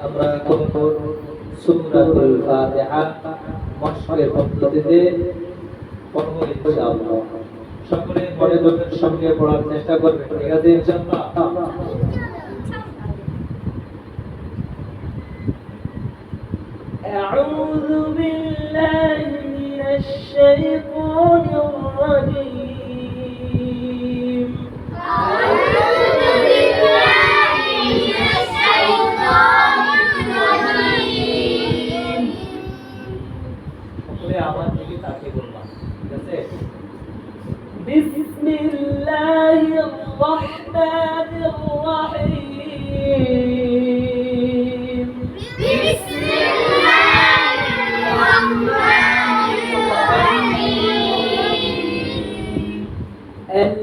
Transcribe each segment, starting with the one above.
আমরা করব সূরাতুল ফাতিহা মশকের পদ্ধতিতে পড়ব ইনশাআল্লাহ। সকলে মনোযোগের সঙ্গে পড়ার চেষ্টা করবেন, ঠিক আছে ইনশাআল্লাহ? أعوذ بالله من الشيطان الرجيم. أعوذ بالله من الشيطان الرجيم. সকলে আমার দিকে তাকিয়ে বলবেন, ঠিক আছে? بسم الله الرحمن الرحيم. بسم الله الرحمن الرحيم.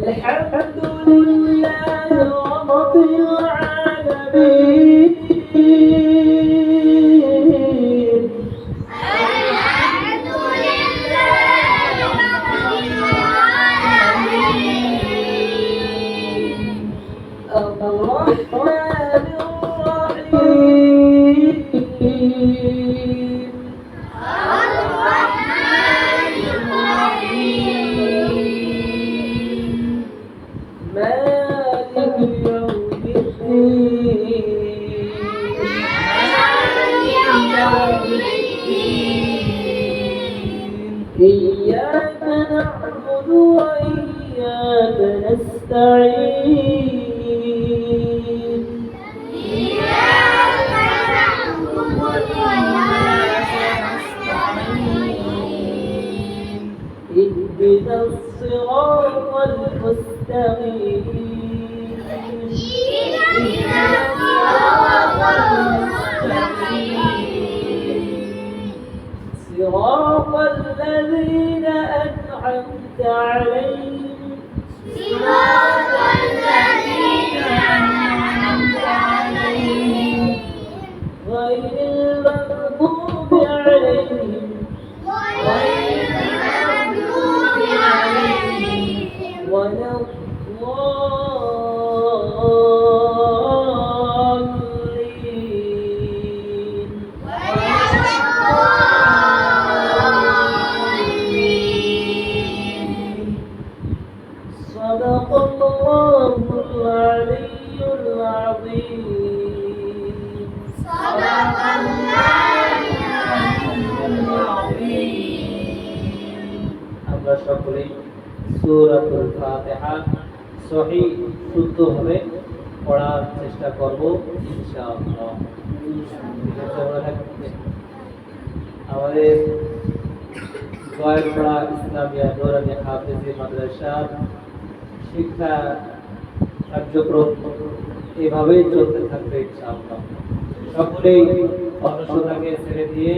الحمد لله رب العالمين. الرحمن الرحيم. الرحمن الرحيم. مالك يوم الدين. مالك يوم الدين. إياك نعبد وإياك نستعين. اهدنا الصراط المستقيم. اهدنا الصراط المستقيم. صراط الذين أنعمت عليهم. صراط الذين أنعمت عليهم غير المغضوب عليهم ولا الضالين. صدق الله العلي العظيم. صدق الله العظيم. আমরা সকলেই সূরাতুল ফাতিহা সহিহ শুদ্ধভাবে পড়ার চেষ্টা করব ইনশাআল্লাহ। ঠিক আছে, মনে রাখবেন আমাদের গোয়ালপাড়া ইসলামিয়া নুরানি হাফেজি মাদ্রাসার শিক্ষা কার্যক্রম এভাবেই চলতে থাকবে ইনশাআল্লাহ। সকলেই অনুশোচনাকে ছেড়ে দিয়ে